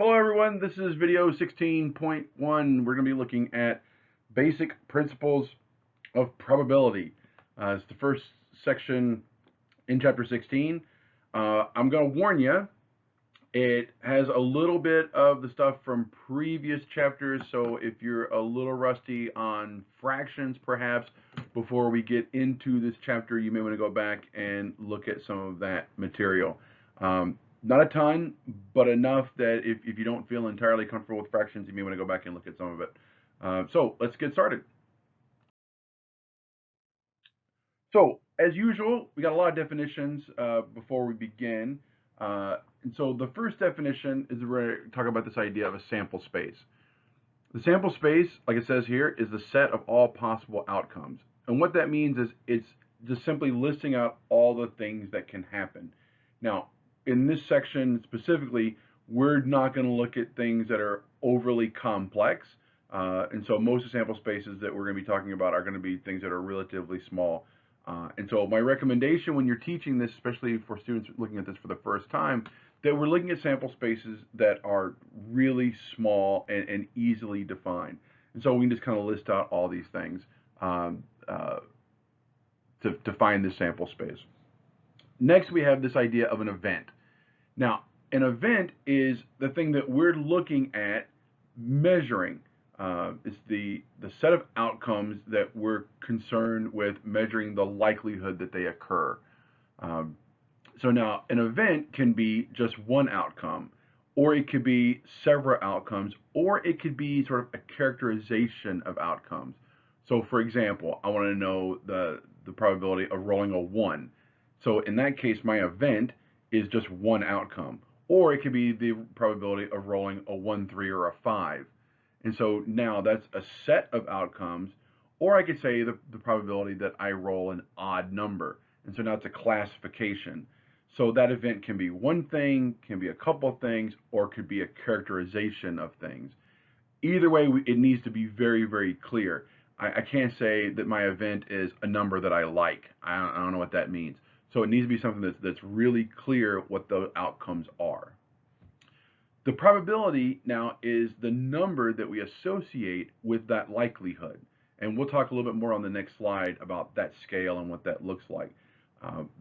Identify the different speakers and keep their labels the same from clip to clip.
Speaker 1: Hello everyone, this is video 16.1. We're going to be looking at basic principles of probability. It's the first section in chapter 16. I'm going to warn you, it has a little bit of the stuff from previous chapters, so if you're a little rusty on fractions perhaps, before we get into this chapter, you may want to go back and look at some of that material. Not a ton, but enough that if you don't feel entirely comfortable with fractions, you may want to go back and look at some of it. So let's get started. So as usual, we got a lot of definitions before we begin. And so the first definition is we're going to talk about this idea of a sample space. The sample space, like it says here, is the set of all possible outcomes. And what that means is it's just simply listing out all the things that can happen. Now, in this section specifically, we're not going to look at things that are overly complex. And so most of the sample spaces that we're going to be talking about are going to be things that are relatively small. And so my recommendation when you're teaching this, especially for students looking at this for the first time, that we're looking at sample spaces that are really small and easily defined. And so we can just kind of list out all these things to find this sample space. Next, we have this idea of an event. Now, an event is the thing that we're looking at measuring. It's the set of outcomes that we're concerned with measuring the likelihood that they occur. Um, so now an event can be just one outcome, or it could be several outcomes, or it could be sort of a characterization of outcomes. So for example, I want to know the probability of rolling a 1. So in that case, my event is just one outcome. Or it could be the probability of rolling a 1, 3, or a 5. And so now that's a set of outcomes. Or I could say the probability that I roll an odd number. And so now it's a classification. So that event can be one thing, can be a couple of things, or could be a characterization of things. Either way, it needs to be very, very clear. I can't say that my event is a number that I like. I don't know what that means. So it needs to be something that's really clear what the outcomes are. The probability now is the number that we associate with that likelihood. And we'll talk a little bit more on the next slide about that scale and what that looks like.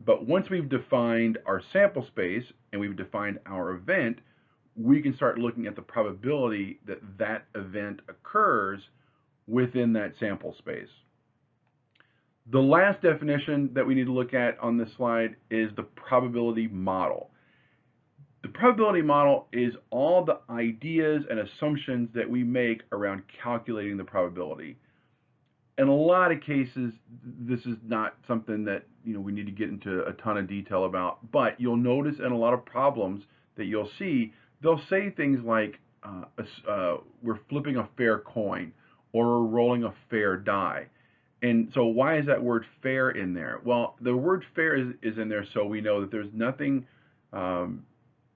Speaker 1: But once we've defined our sample space and we've defined our event, we can start looking at the probability that that event occurs within that sample space. The last definition that we need to look at on this slide is the probability model. The probability model is all the ideas and assumptions that we make around calculating the probability. In a lot of cases, this is not something that we need to get into a ton of detail about, but you'll notice in a lot of problems that you'll see, they'll say things like, we're flipping a fair coin, or we're rolling a fair die. And so why is that word fair in there? Well, the word fair is in there so we know that there's nothing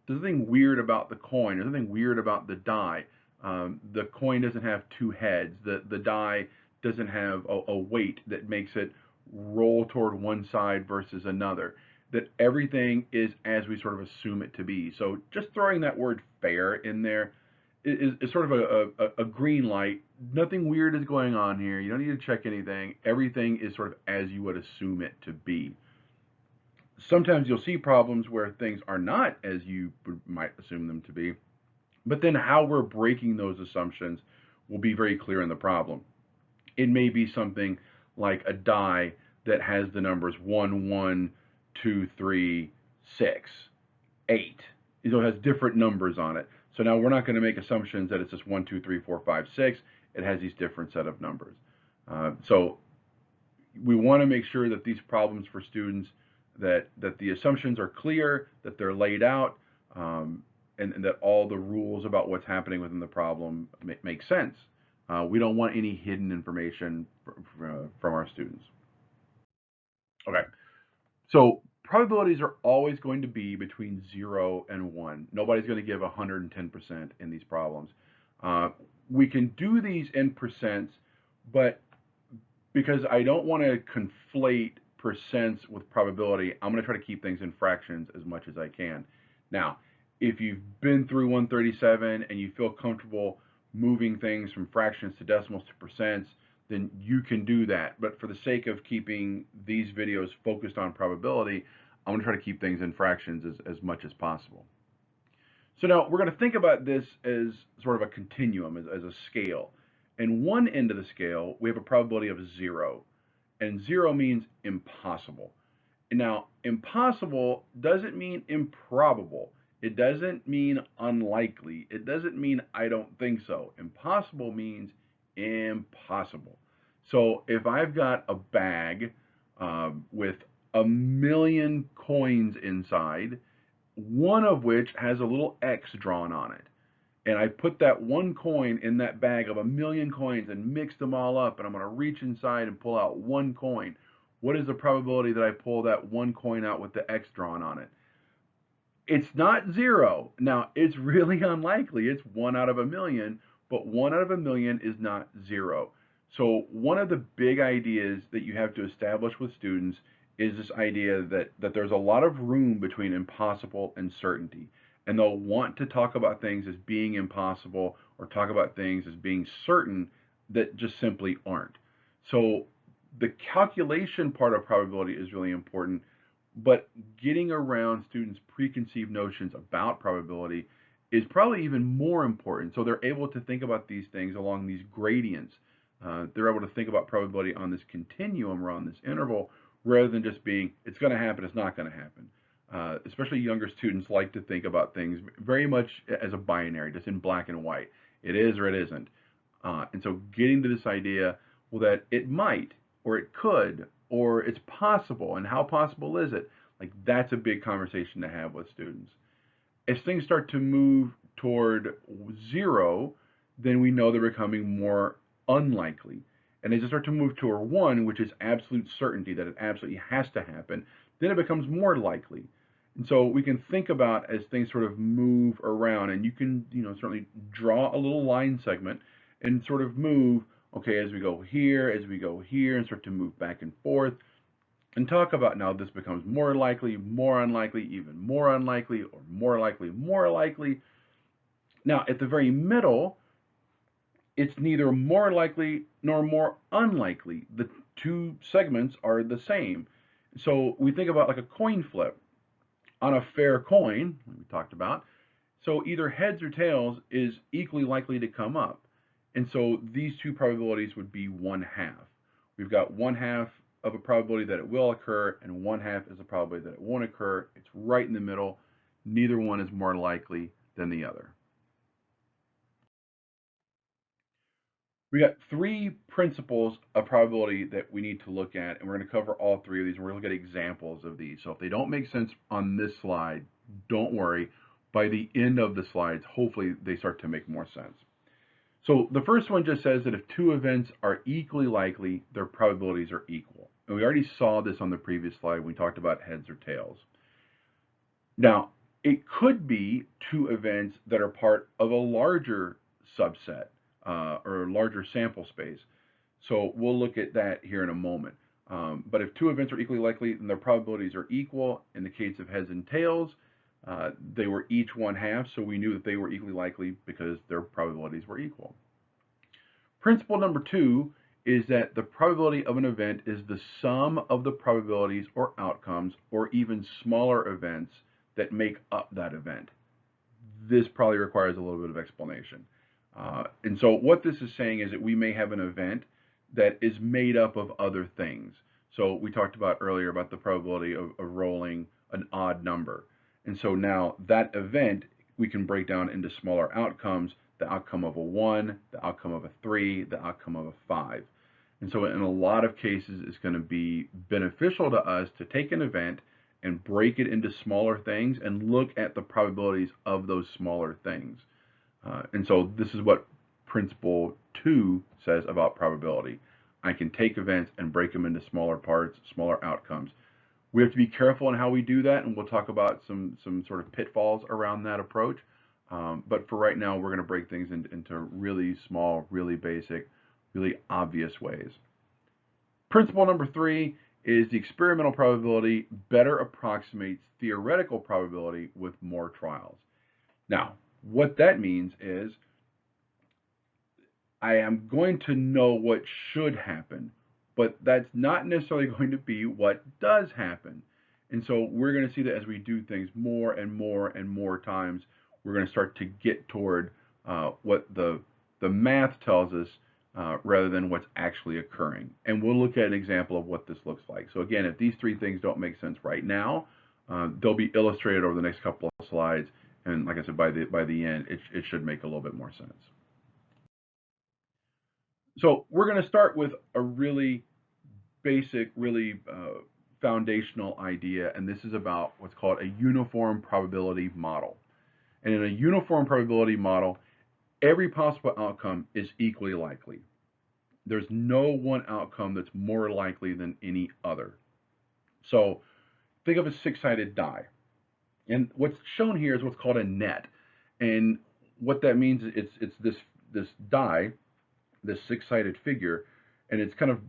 Speaker 1: weird about the coin. There's nothing weird about the die. The coin doesn't have two heads. The die doesn't have a weight that makes it roll toward one side versus another. That everything is as we sort of assume it to be. So just throwing that word fair in there is sort of a green light. Nothing weird is going on here. You don't need to check anything. Everything is sort of as you would assume it to be. Sometimes you'll see problems where things are not as you might assume them to be, but then how we're breaking those assumptions will be very clear in the problem. It may be something like a die that has the numbers 1, 1, 2, 3, 6, 8. It has different numbers on it. So now we're not going to make assumptions that it's just 1, 2, 3, 4, 5, 6. It has these different set of numbers. So we want to make sure that these problems for students that the assumptions are clear, that they're laid out, and that all the rules about what's happening within the problem make sense. We don't want any hidden information from our students. Okay, so probabilities are always going to be between 0 and 1. Nobody's going to give 110% in these problems. We can do these in percents, but because I don't want to conflate percents with probability, I'm going to try to keep things in fractions as much as I can. Now, if you've been through 137 and you feel comfortable moving things from fractions to decimals to percents, then you can do that. But for the sake of keeping these videos focused on probability, I'm going to try to keep things in fractions as much as possible. So now we're going to think about this as sort of a continuum, as a scale. And one end of the scale, we have a probability of 0. And 0 means impossible. Now, impossible doesn't mean improbable. It doesn't mean unlikely. It doesn't mean I don't think so. Impossible means impossible. So if I've got a bag with 1,000,000 coins inside, one of which has a little X drawn on it, and I put that one coin in that bag of 1,000,000 coins and mix them all up, and I'm going to reach inside and pull out one coin. What is the probability that I pull that one coin out with the X drawn on it? It's not 0. Now, it's really unlikely. It's 1 out of 1,000,000, but 1 out of 1,000,000 is not 0. So one of the big ideas that you have to establish with students is this idea that there's a lot of room between impossible and certainty. And they'll want to talk about things as being impossible or talk about things as being certain that just simply aren't. So the calculation part of probability is really important, but getting around students' preconceived notions about probability is probably even more important. So they're able to think about these things along these gradients. They're able to think about probability on this continuum or on this interval rather than just being, it's going to happen, it's not going to happen. Especially younger students like to think about things very much as a binary, just in black and white. It is or it isn't. And so getting to this idea, well, that it might, or it could, or it's possible, and how possible is it? Like, that's a big conversation to have with students. As things start to move toward 0, then we know they're becoming more unlikely. And as they start to move toward 1, which is absolute certainty that it absolutely has to happen, then it becomes more likely. And so we can think about as things sort of move around, and you can, certainly draw a little line segment and sort of move, okay, as we go here, and start to move back and forth, and talk about now this becomes more likely, more unlikely, even more unlikely, or more likely, more likely. Now, at the very middle, it's neither more likely nor more unlikely. The two segments are the same. So we think about like a coin flip. On a fair coin, we talked about, so either heads or tails is equally likely to come up. And so these two probabilities would be 1/2. We've got 1/2 of a probability that it will occur, and 1/2 is a probability that it won't occur. It's right in the middle. Neither one is more likely than the other. We got 3 principles of probability that we need to look at, and we're going to cover all 3 of these. And we're going to look at examples of these. So if they don't make sense on this slide, don't worry. By the end of the slides, hopefully they start to make more sense. So the first one just says that if 2 events are equally likely, their probabilities are equal. And we already saw this on the previous slide when we talked about heads or tails. Now, it could be 2 events that are part of a larger subset or a larger sample space. So we'll look at that here in a moment. But if 2 events are equally likely, then their probabilities are equal. In the case of heads and tails, they were each 1/2, so we knew that they were equally likely because their probabilities were equal. Principle number 2 is that the probability of an event is the sum of the probabilities or outcomes or even smaller events that make up that event. This probably requires a little bit of explanation. And so what this is saying is that we may have an event that is made up of other things. So we talked about earlier about the probability of rolling an odd number. And so now that event we can break down into smaller outcomes, the outcome of a 1, the outcome of a 3, the outcome of a 5. And so in a lot of cases, it's going to be beneficial to us to take an event and break it into smaller things and look at the probabilities of those smaller things. And so this is what principle 2 says about probability. I can take events and break them into smaller parts, smaller outcomes. We have to be careful in how we do that, and we'll talk about some sort of pitfalls around that approach. But for right now, we're going to break things into really small, really basic, really obvious ways. Principle number 3 is the experimental probability better approximates theoretical probability with more trials. Now, what that means is I am going to know what should happen, but that's not necessarily going to be what does happen. And so we're going to see that as we do things more and more and more times, we're going to start to get toward what the math tells us rather than what's actually occurring. And we'll look at an example of what this looks like. So again, if these three things don't make sense right now, they'll be illustrated over the next couple of slides. And like I said, by the end, it should make a little bit more sense. So we're going to start with a really basic, really foundational idea, and this is about what's called a uniform probability model. And in a uniform probability model, every possible outcome is equally likely. There's no one outcome that's more likely than any other. So think of a six-sided die. And what's shown here is what's called a net. And what that means is it's this die, this six-sided figure, and it's kind of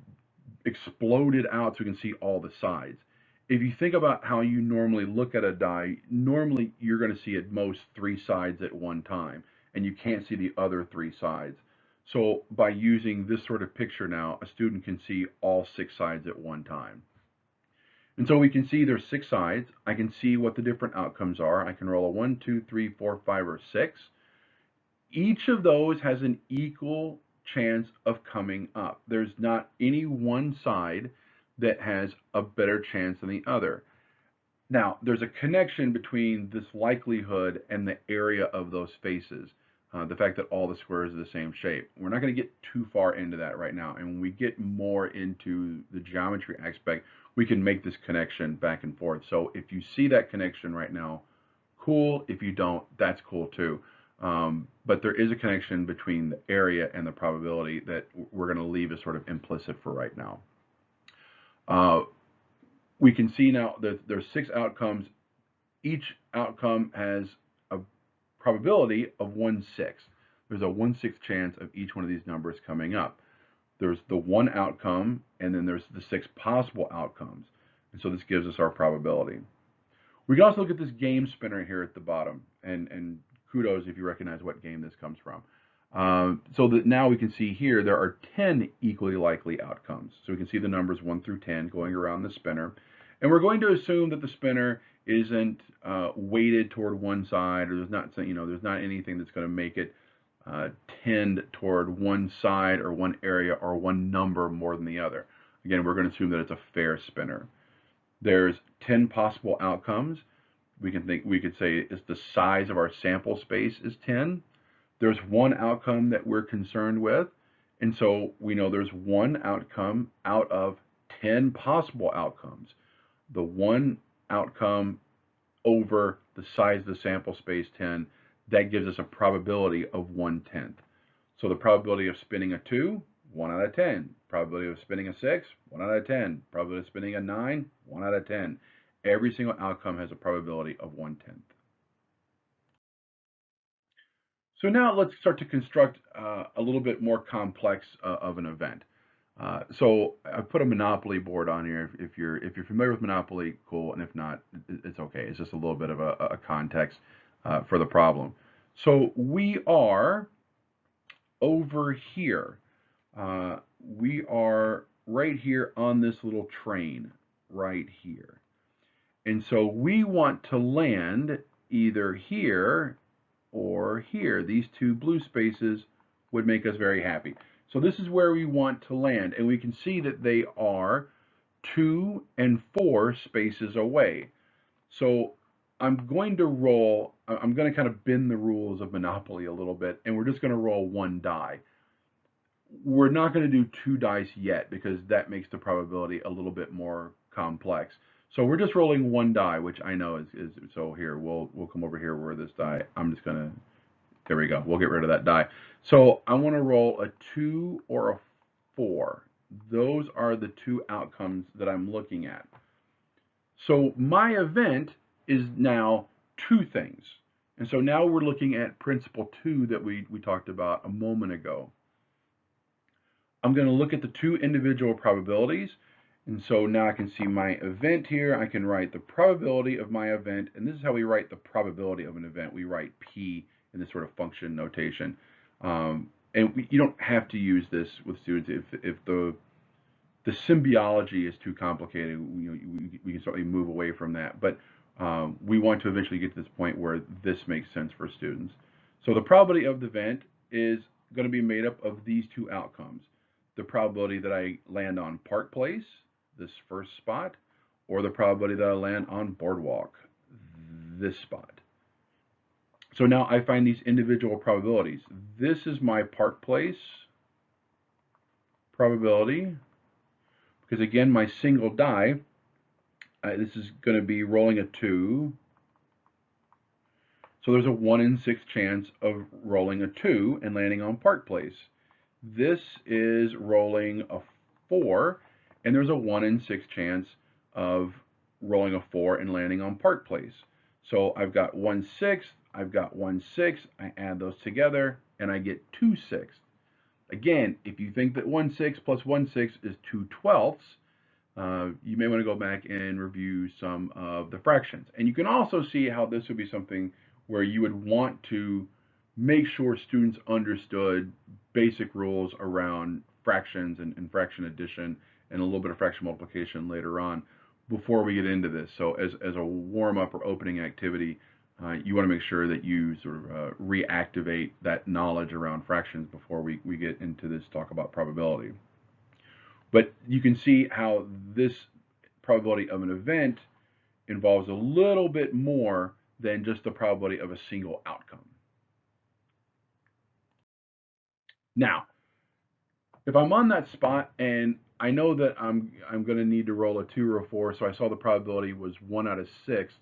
Speaker 1: exploded out so we can see all the sides. If you think about how you normally look at a die, normally you're going to see at most three sides at one time, and you can't see the other three sides. So by using this sort of picture now, a student can see all six sides at one time. And so we can see there's six sides. I can see what the different outcomes are. I can roll a 1, 2, 3, 4, 5, or 6. Each of those has an equal chance of coming up. There's not any one side that has a better chance than the other. Now, there's a connection between this likelihood and the area of those faces. The fact that all the squares are the same shape. We're not going to get too far into that right now. And when we get more into the geometry aspect, we can make this connection back and forth. So if you see that connection right now, cool. If you don't, that's cool too. But there is a connection between the area and the probability that we're going to leave as sort of implicit for right now. We can see now that there's six outcomes. Each outcome has a probability of 1/6. There's a 1/6 chance of each one of these numbers coming up. There's the one outcome, and then there's the six possible outcomes. And so this gives us our probability. We can also look at this game spinner here at the bottom, and kudos if you recognize what game this comes from. So that now we can see here there are 10 equally likely outcomes. So we can see the numbers 1 through 10 going around the spinner. And we're going to assume that the spinner isn't weighted toward one side, or there's not anything that's going to make it tend toward one side or one area or one number more than the other. Again, we're going to assume that it's a fair spinner. There's 10 possible outcomes. We could say is the size of our sample space is 10. There's one outcome that we're concerned with, and so we know there's one outcome out of 10 possible outcomes. The one outcome over the size of the sample space 10, that gives us a probability of 1/10. So the probability of spinning a 2, 1 out of 10. Probability of spinning a 6, 1 out of 10. Probability of spinning a 9, 1 out of 10. Every single outcome has a probability of 1/10. So now let's start to construct a little bit more complex of an event. So I put a Monopoly board on here. If you're familiar with Monopoly, cool, and if not, it's okay. It's just a little bit of a context for the problem. So we are over here. We are right here on this little train right here. And so we want to land either here or here. These two blue spaces would make us very happy. So this is where we want to land, and we can see that they are 2 and 4 spaces away. So I'm going to kind of bend the rules of Monopoly a little bit, and we're just going to roll one die. We're not going to do 2 dice yet because that makes the probability a little bit more complex. So we're just rolling one die, which I know is so here, we'll come over here where this die, I'm just going to, there we go, we'll get rid of that die. So I want to roll a 2 or a 4. Those are the two outcomes that I'm looking at. So my event is now 2 things. And so now we're looking at principle 2 that we talked about a moment ago. I'm going to look at the 2 individual probabilities, And so now I can see my event here. I can write the probability of my event, and this is how we write the probability of an event. We write P in this sort of function notation. You don't have to use this with students if the symbiology is too complicated. We can certainly move away from that, but we want to eventually get to this point where this makes sense for students. So the probability of the event is going to be made up of these two outcomes: the probability that I land on Park Place, this first spot, or the probability that I land on Boardwalk, this spot. So now I find these individual probabilities. This is my Park Place probability, because again, my single die, this is going to be rolling a 2. So there's a 1 in 6 chance of rolling a 2 and landing on Park Place. This is rolling a 4, and there's a 1 in 6 chance of rolling a 4 and landing on Park Place. So I've got 1/6, I've got 1/6, I add those together, and I get 2/6. Again, if you think that 1/6 plus 1/6 is 2/12, you may want to go back and review some of the fractions. And you can also see how this would be something where you would want to make sure students understood basic rules around fractions and fraction addition and a little bit of fraction multiplication later on before we get into this. So as a warm-up or opening activity, you want to make sure that you sort of reactivate that knowledge around fractions before we get into this talk about probability. But you can see how this probability of an event involves a little bit more than just the probability of a single outcome. Now, if I'm on that spot and I know that I'm going to need to roll a 2 or a 4, so I saw the probability was 1 out of 6,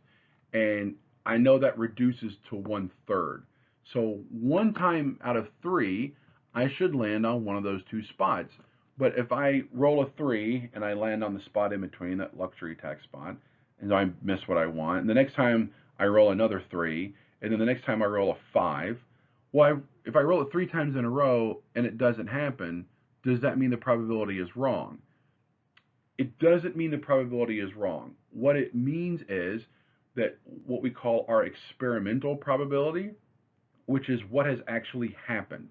Speaker 1: and I know that reduces to 1/3. So one time out of 3, I should land on one of those two spots. But if I roll a 3 and I land on the spot in between, that luxury tax spot, and I miss what I want, and the next time I roll another 3, and then the next time I roll a 5, well, if I roll it 3 times in a row and it doesn't happen, does that mean the probability is wrong? It doesn't mean the probability is wrong. What it means is that what we call our experimental probability, which is what has actually happened.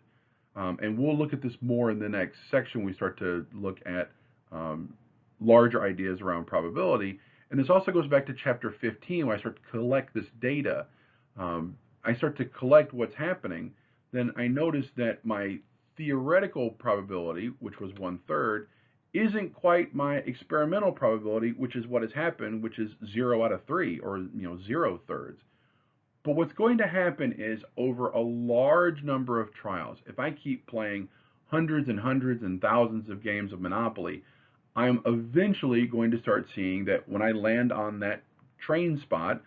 Speaker 1: And we'll look at this more in the next section. We start to look at larger ideas around probability. And this also goes back to chapter 15, where I start to collect this data. I start to collect what's happening. Then I notice that my theoretical probability, which was 1/3, isn't quite my experimental probability, which is what has happened, which is 0 out of 3, or 0/3. But what's going to happen is over a large number of trials, if I keep playing hundreds and hundreds and thousands of games of Monopoly, I'm eventually going to start seeing that when I land on that train spot,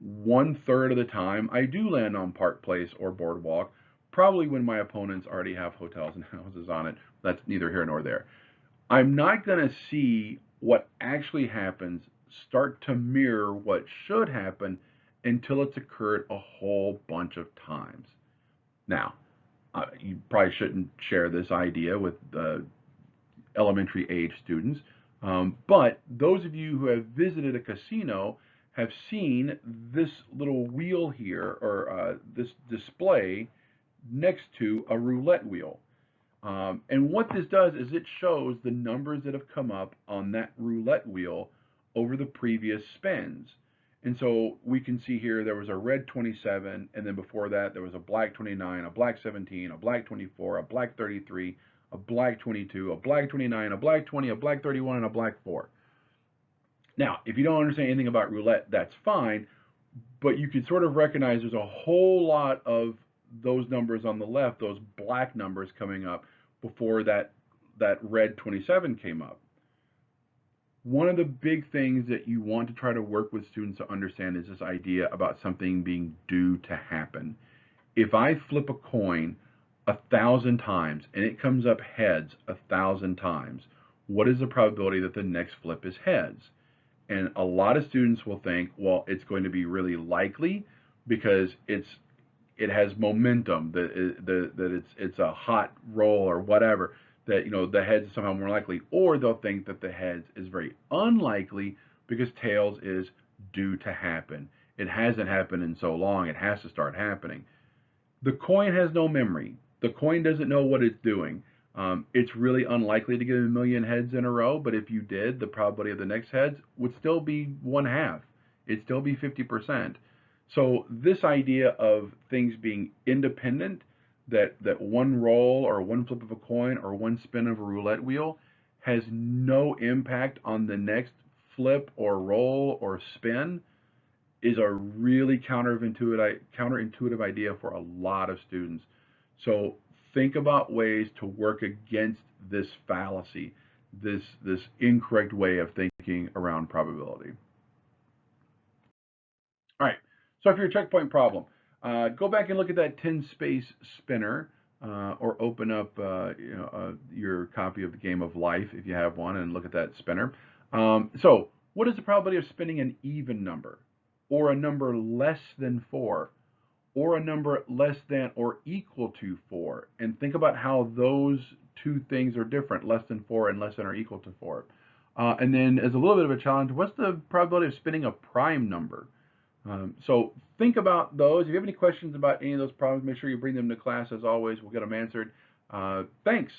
Speaker 1: 1/3 of the time I do land on Park Place or Boardwalk, probably when my opponents already have hotels and houses on it. That's neither here nor there. I'm not going to see what actually happens start to mirror what should happen until it's occurred a whole bunch of times. Now, you probably shouldn't share this idea with elementary age students, but those of you who have visited a casino have seen this little wheel here, or this display next to a roulette wheel. And what this does is it shows the numbers that have come up on that roulette wheel over the previous spins. And so we can see here there was a red 27, and then before that there was a black 29, a black 17, a black 24, a black 33, a black 22, a black 29, a black 20, a black 31, and a black 4. Now, if you don't understand anything about roulette, that's fine, but you can sort of recognize there's a whole lot of those numbers on the left, those black numbers coming up before that red 27 came up. One of the big things that you want to try to work with students to understand is this idea about something being due to happen. If I flip a coin 1,000 times and it comes up heads 1,000 times, what is the probability that the next flip is heads? And a lot of students will think, well, it's going to be really likely because it has momentum, that it's a hot roll or whatever. that the heads is somehow more likely, or they'll think that the heads is very unlikely because tails is due to happen. It hasn't happened in so long, it has to start happening. The coin has no memory. The coin doesn't know what it's doing. It's really unlikely to get a million heads in a row, but if you did, the probability of the next heads would still be one half. It'd still be 50%. So this idea of things being independent, that one roll or one flip of a coin or one spin of a roulette wheel has no impact on the next flip or roll or spin, is a really counterintuitive idea for a lot of students. So think about ways to work against this fallacy, this incorrect way of thinking around probability. All right. So for your checkpoint problem, go back and look at that 10-space spinner, or open up your copy of the Game of Life if you have one, and look at that spinner. So what is the probability of spinning an even number, or a number less than 4, or a number less than or equal to 4? And think about how those two things are different, less than 4 and less than or equal to 4. And then as a little bit of a challenge, what's the probability of spinning a prime number? So think about those. If you have any questions about any of those problems, make sure you bring them to class. As always, we'll get them answered. Thanks.